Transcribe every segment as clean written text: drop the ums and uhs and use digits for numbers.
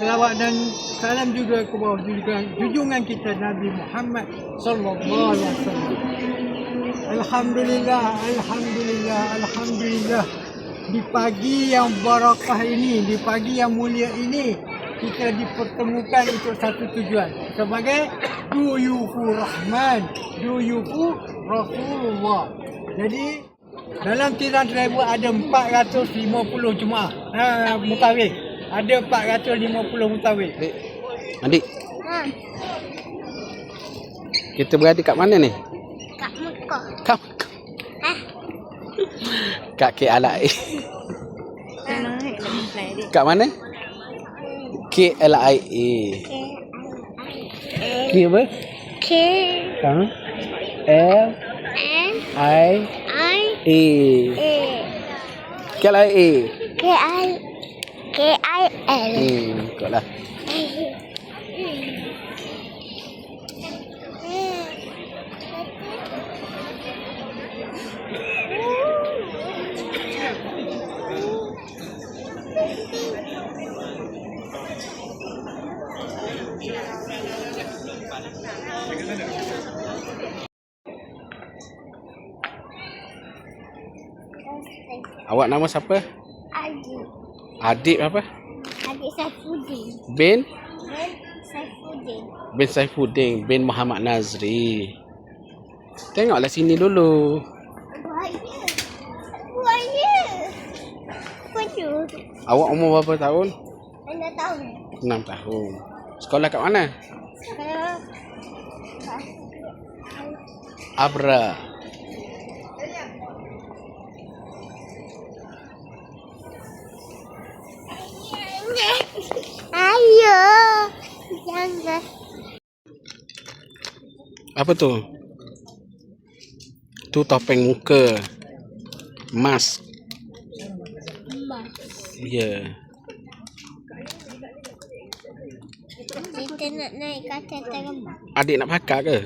Selawat dan salam juga kepada junjungan kita Nabi Muhammad sallallahu alaihi wasallam. Alhamdulillah, alhamdulillah, alhamdulillah. Di pagi yang barakah ini, di pagi yang mulia ini, kita dipertemukan untuk satu tujuan sebagai duyufu Rahman, duyufu Rasulullah. Jadi dalam tiran travel ada 450 jemaah mutawif. Ada 450 mutawif. Adik. Kita berada kat mana ni? Kat Mekah. Kat Mekah. Kat KLIA. Kat mana? KLIA. K apa? K L N I I A. KLIA. K I L. Ikutlah. Awak nama siapa? Adik. Adik apa? Adik Saifuddin. Bin Saifuddin. Bin Saifuddin bin Muhammad Nazri. Tengoklah sini dulu. Buaya. Penuh. Awak umur berapa tahun? 6 tahun. 6 tahun. Sekolah kat mana? Kalau Abra. ayo. Jangan. Apa tu? Tu topeng muka. Mask. Ya. Kita nak naik kaca terbang. Adik nak pakar ke?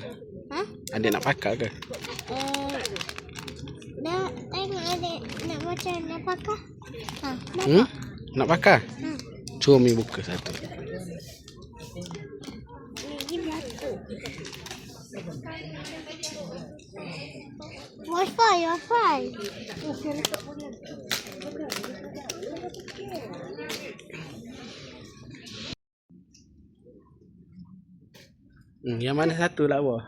Ha? Adik nak pakar ke? Dah tengok adik nak macam nak pakai. Ha, Nak pakar? Hmm. Cuba mi buka satu. Ini batu. Wi-Fi. Yang mana satu lawa?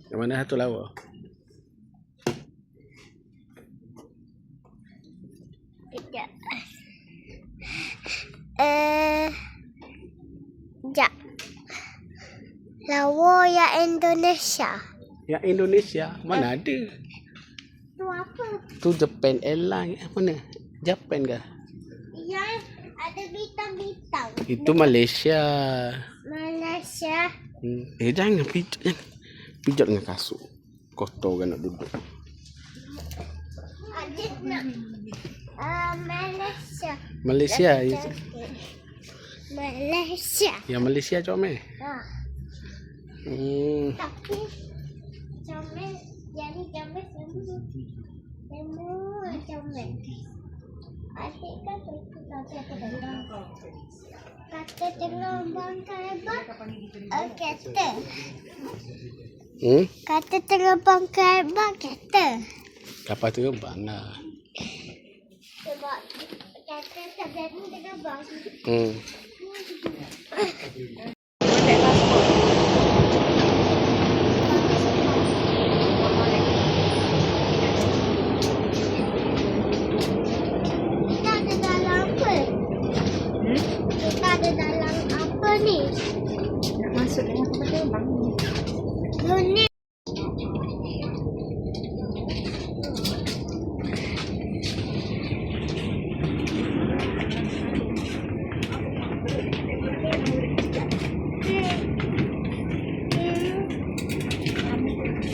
Yang mana satu lawa? Sekejap. Sekejap. Lawa yang Indonesia. Yang Indonesia? Mana ada? Tu apa? Tu Japan Airlines. Mana? Japan ke? Yang ada bintang-bintang. Itu Malaysia. Malaysia. Jangan pijat. Jangan. Pijat dengan kasut. Kotor kan nak duduk. Adik nak Malaysia. Malaysia. Malaysia. Yang Malaysia comel. Ha. Tapi comel jadi comel semua comel. Adik kan suka kata terbang. Kata terbang hebat. Kata. Kata terbang hebat kata. Kapal terbang lah. Sebab kata terbang. Kita ada dalam apa? Kita ada dalam apa ni? Nak masuk dengan kapal terbang ni. Ni.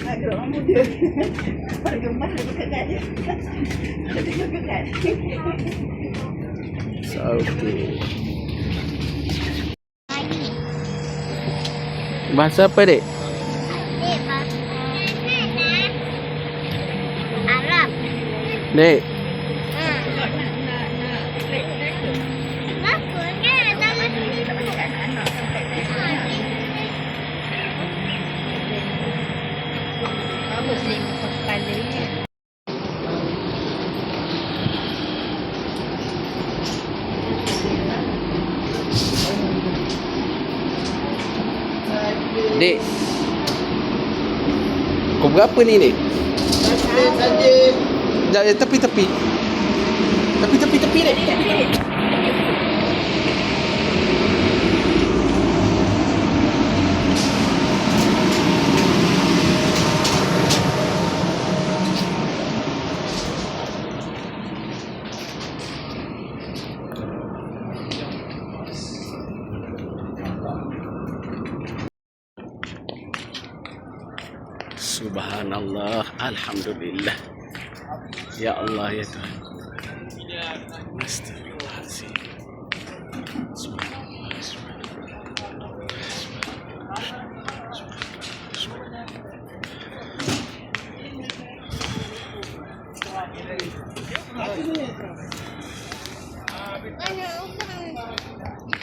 Aduh, kamu dia. Gemas aku kekat dia. Jadi aku kekat. Okay. Lagi. Bahasa apa, Dek? Adik bahasa Arab. Dek, Kenapa kan? Nama sini Dek. Kau berapa ni, Dek? Tepi. Tepi, Dek. Subhanallah, alhamdulillah. Ya Allah, ya Tuhan. Astagfirullahaladzim.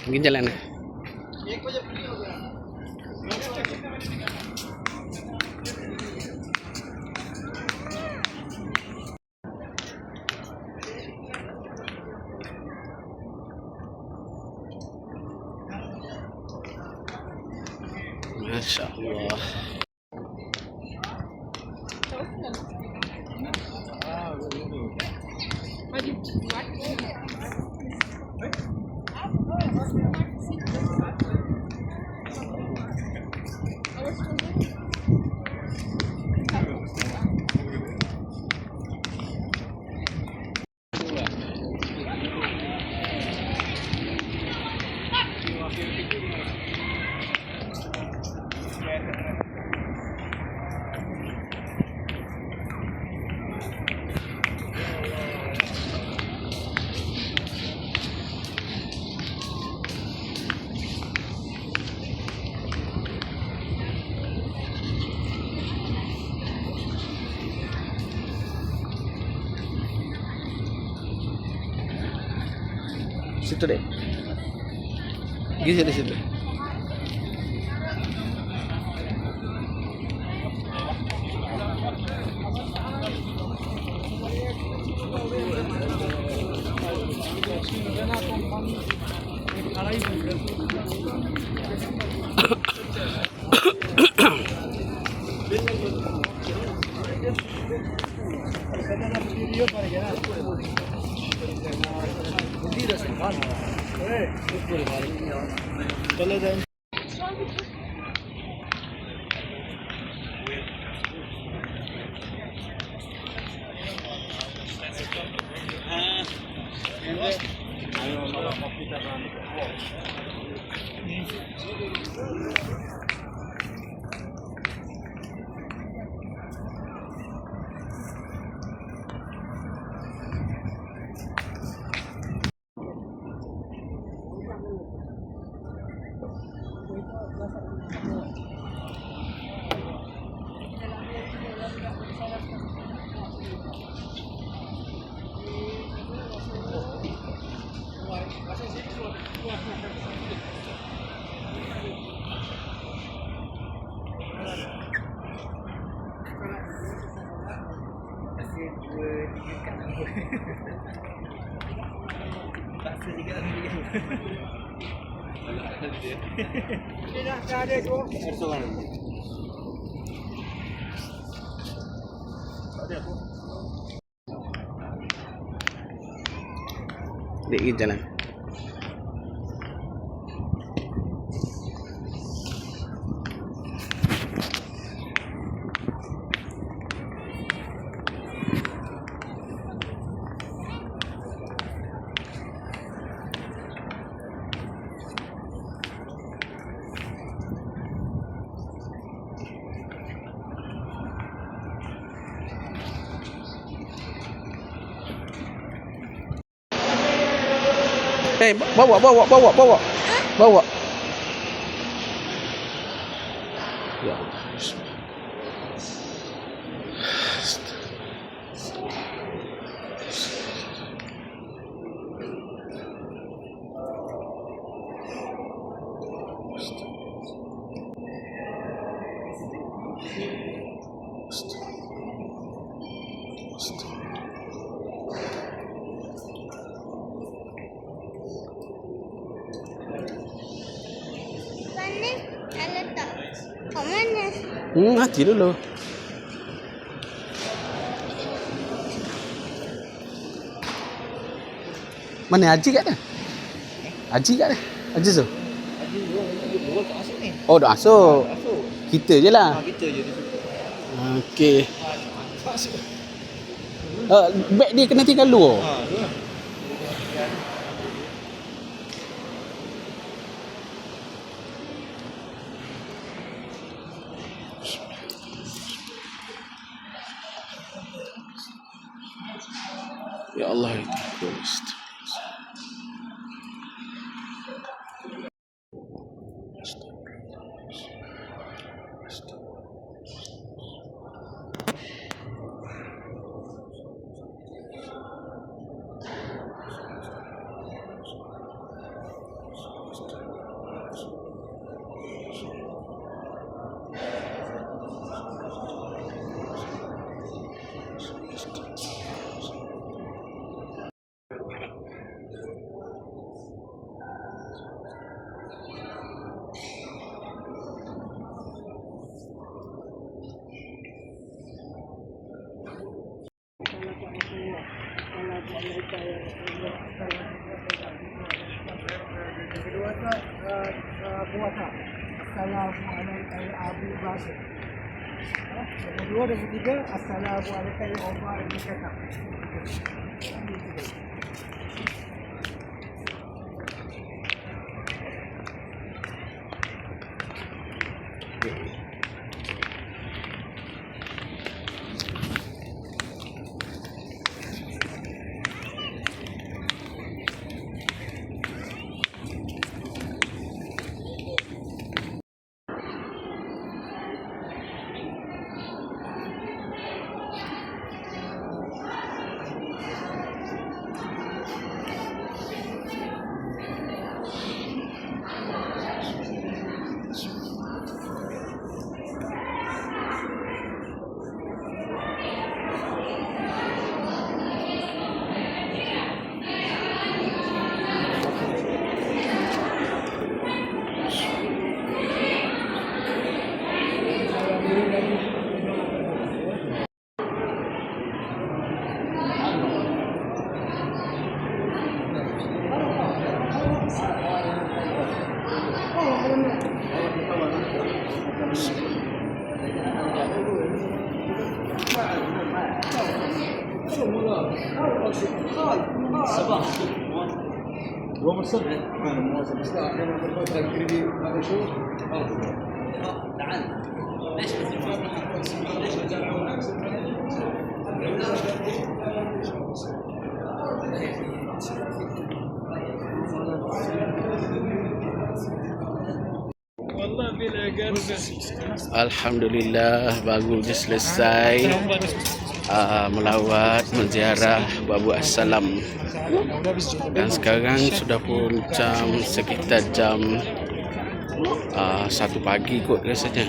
Mungkin jalan. Masya Allah. Situ deh. Pergi situ. Di jalan. Bawa. Ya Allah. Panik, ada tak? Kat mana? Hati dulu. Mana Haji kat dia? Haji kat dia? Haji tu? Dua tak masuk ni. Oh, dah masuk. Masuk. Kita je lah. Kita je di situ. Okey. Masuk. Beg dia kena tinggal luar. Dua. Ya Allah itu Christ. Kedua tu puasa. Assalamualaikum ya Abu Bakar. Yang kedua dan ketiga, Assalamualaikum ya Umar bin Khattab. Alhamdulillah baru je selesai melawat, menziarah, buat salam. Dan sekarang sudah pun sekitar jam 1 pagi kot rasanya.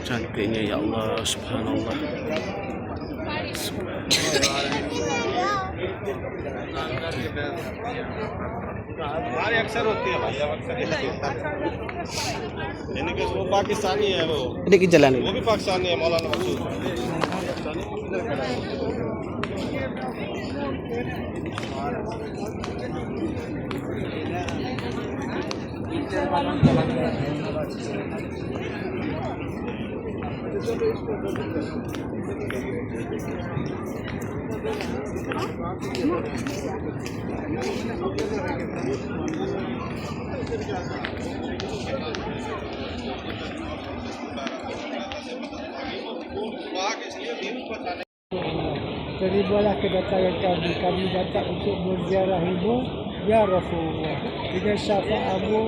Cantiknya ya Allah, subhanallah. हमारे अक्सर होती है भाई, अब अक्सर ये होता है। यानी कि वो पाकिस्तानी है, वो Ini ke jalan वो ni. भी पाकिस्तानी है, मौलाना Masood. Terimalah kedatangan kami. Kami datang untuk menziarahimu, ya Rasulullah. Dengan syafaatmu.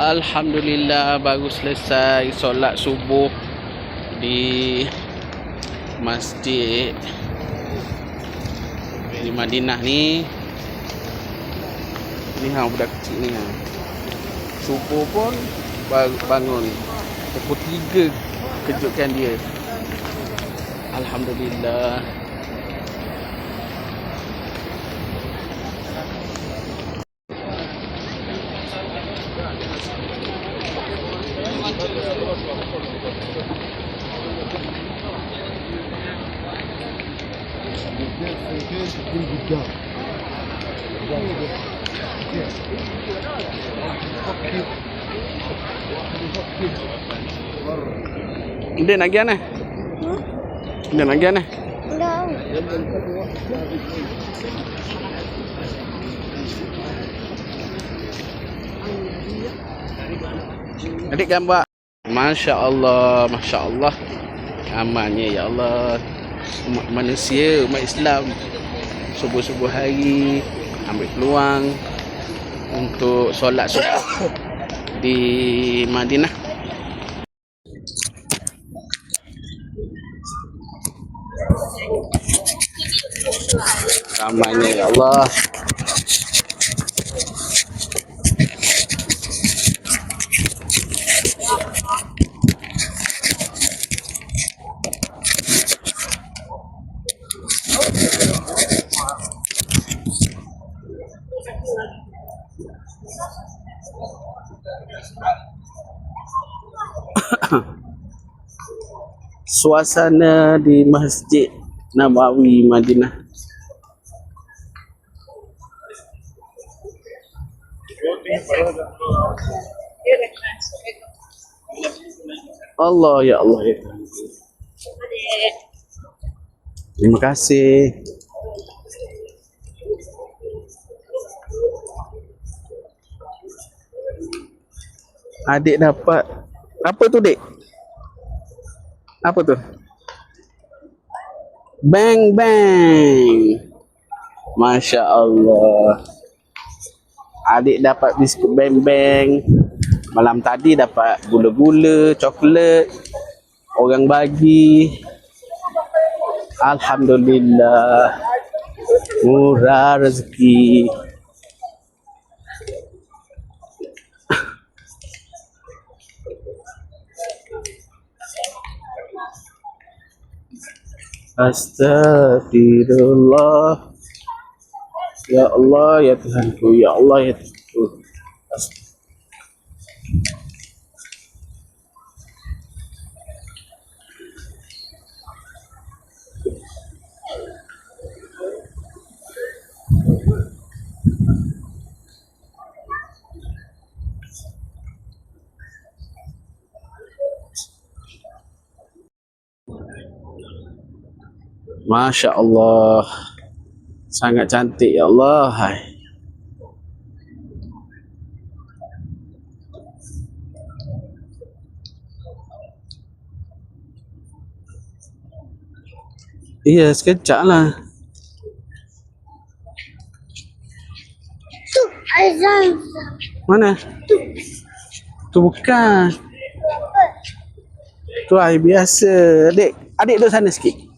Alhamdulillah baru selesai solat subuh di masjid di Madinah ni. Ni budak kecil ni subuh pun baru bangun pukul 3 kejutkan dia. Alhamdulillah. Dia nak gian eh? Dia nak gian eh? Enggak. Adik gambar. Masya Allah, Masya Allah. Amannya ya Allah. Umat manusia, umat Islam subuh-subuh hari ambil peluang untuk solat subuh di Madinah. Ramainya ya Allah. Suasana di Masjid Nabawi Madinah. Allah ya Allah ya Tuhan. Terima kasih. Adik dapat apa tu, Dek? Apa tu? Bang bang. Masya Allah. Adik dapat biskut bang bang. Malam tadi dapat gula-gula, coklat. Orang bagi. Alhamdulillah. Murah rezeki. Astagfirullah. Ya Allah ya Tuhanku, ya Allah ya Tuhanku. Masya Allah. Sangat cantik ya Allah. Hai. Iya, sekejap lah. Tu azan. Mana? Tu bukan. Tu air biasa. Adik, adik duduk sana sikit.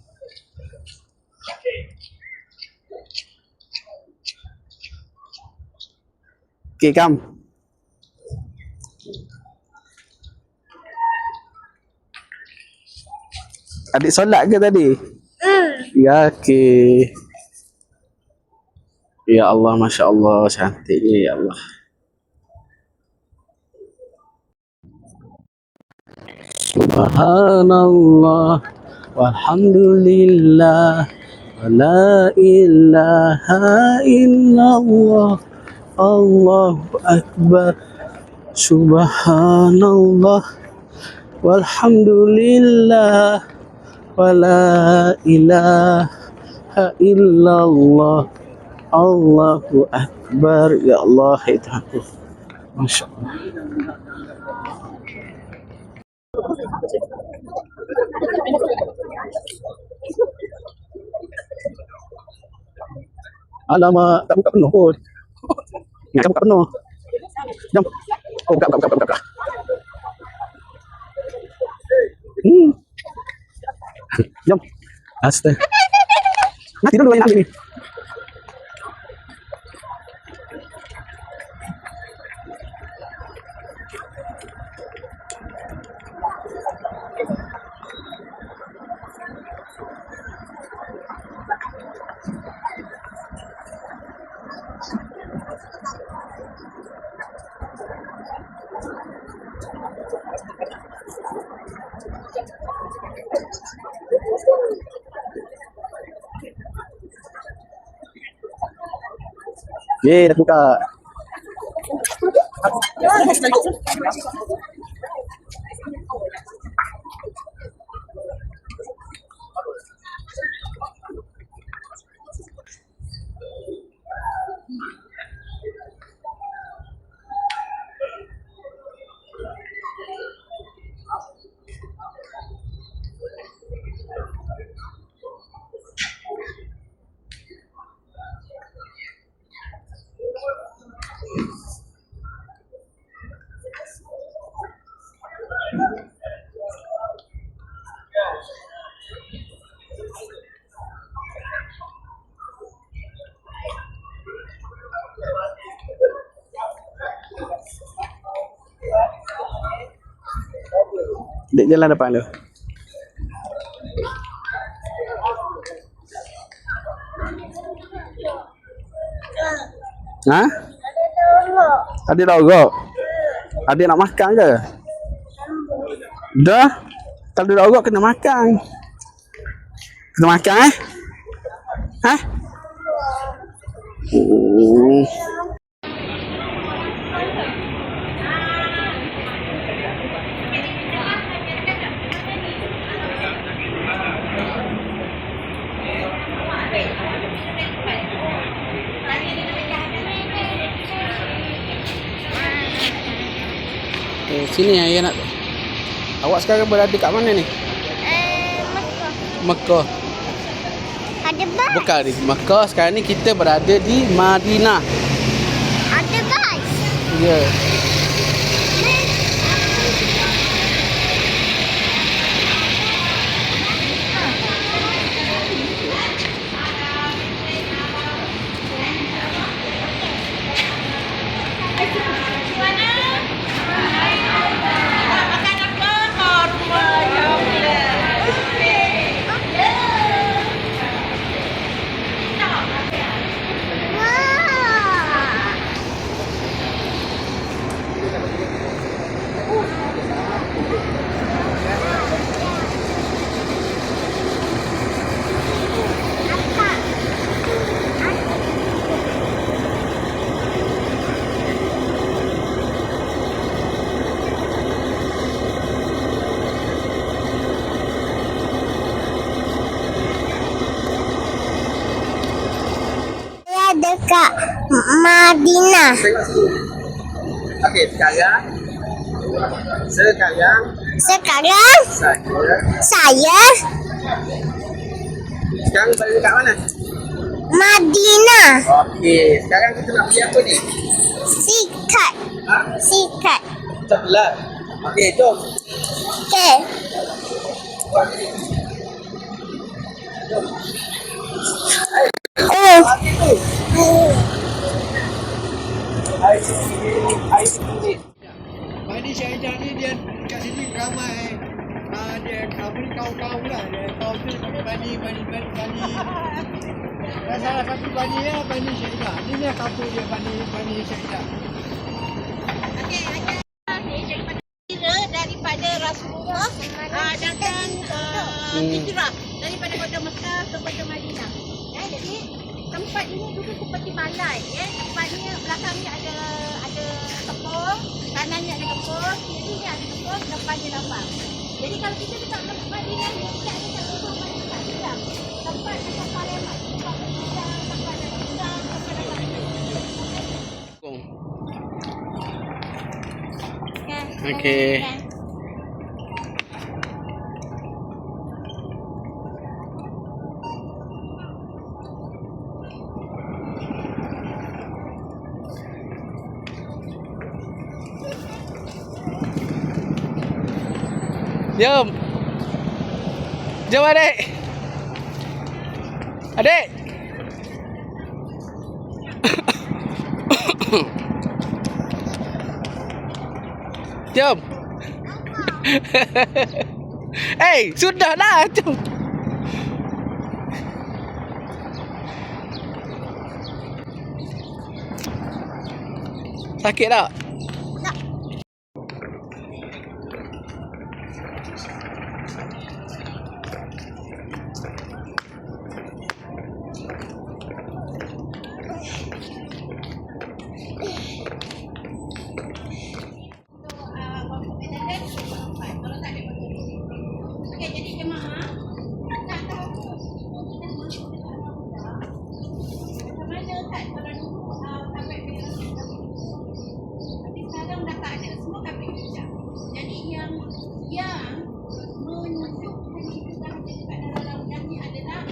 Okay, come. Adik solat ke tadi? Ya, okay. Ya Allah, Masya Allah, cantiknya ya Allah. Subhanallah, walhamdulillah, wa la ilaha illallah. Allahu Akbar. Subhanallah walhamdulillah wa la ilaha illallah. Allahu Akbar. Ya Allah ya Tuhan. Masya Allah. Alamak, tak buka penuh pun. Nak buka penuh. Jom. Oh, buka. Hmm. Jom. Astaga. Mati dulu yang ambil ni. Dah buka. Dek jalan depan tu. Ha? Adik rogok. Adik nak makan ke? Dah. Kalau dia rogok kena makan. Kena makan eh? Ha? Sini ayah nak. Awak sekarang berada kat mana ni? Mekah. Ada bas. Bukan di Mekah. Sekarang ni kita berada di Madinah. Ada bas. Ya. Dekat Madinah. Okey, sekarang Saya sekarang berada dekat mana? Madinah. Okey, sekarang kita nak pergi apa ni? Sikat. Ha? Sikat. Coklat. Okey, jom. Okey. Bani Syahidah ni dia kat sini ramai. Dia apa ni kaum-kaum lah. Dia kaum tu bani. Dan salah satu bani dia Bani Syahidah. Ini dia kampung dia Bani Syahidah. Daripada Rasulullah datang hijrah daripada kota Mekah ke kota Madinah. Ya, jadi tempat ini dulu seperti balai. Ya, tempat ni belakangnya ada kebun, kanannya ada kebun, kirinya ada kebun, depannya lapang. Jadi kalau kita dekat Madinah ni kita ada satu rumah dekat Islam. Tempat dekat Palembang, tempat Islam, tempat dalam Islam, tempat dalam Okey. Jom. Jom adik. Adik. Jom. Eh, sudah dah. Jom. Sakit tak? Okey, jadi jemaah tak tahu macam mana tak kalau dulu kapal merah tapi sekarang dah tak ada, semua kapal hijau. Jadi yang menunjukkan itu dah jadi kat dalam lautan ni adalah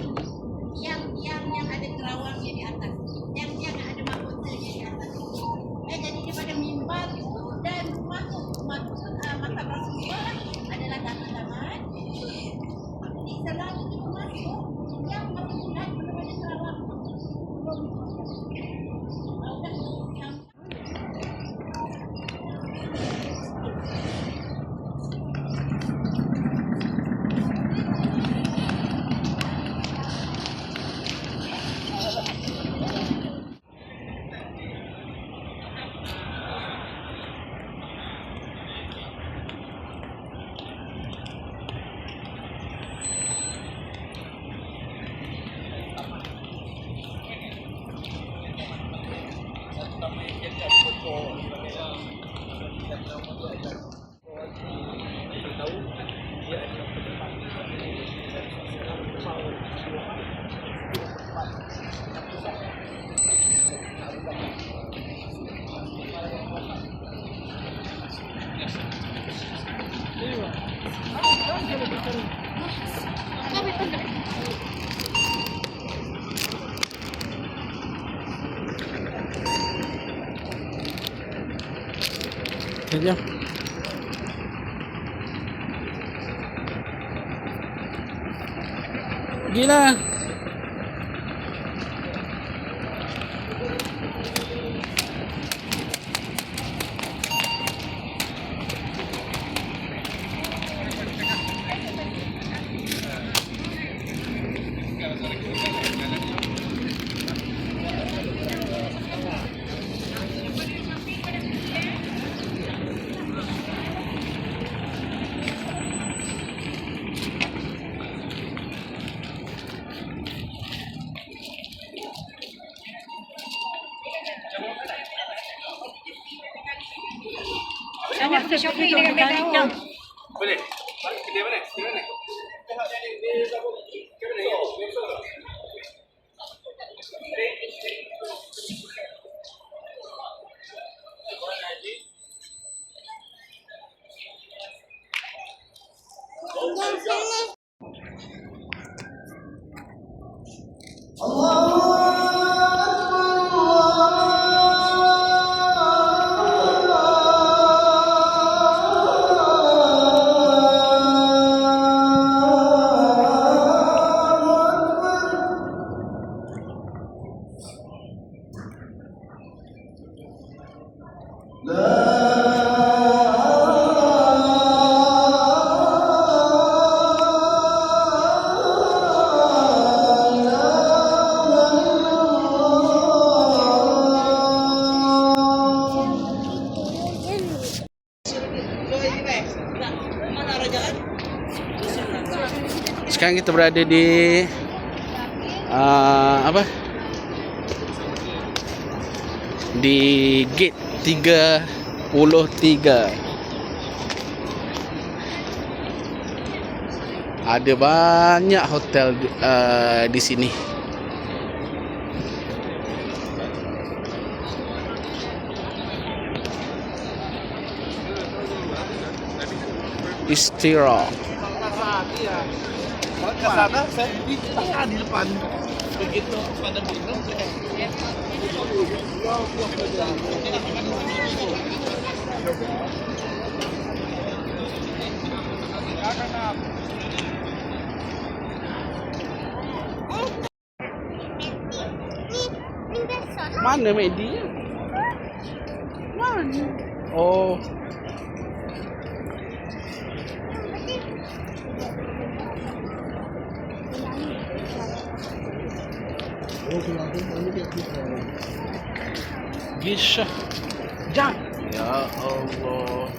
yang ada terawangnya di atas, yang ada mahkotanya di atas. Jadi daripada mimbar itu dan masuk makam Rasulullah adalah dataran. Di selalu itu masuk yang bulan belum ada terawang. Jom. Pergilah. Shopping dengan McDonald. Boleh? Kedai mana? Kedai mana? Sekarang kita berada di di gate 33. Ada banyak hotel di sini. Istirahat. Ke sana, saya di depan. Begitu pada minum. Ni besar lah. Mana Medi? Oh, Gisha. Jam. Ya Allah.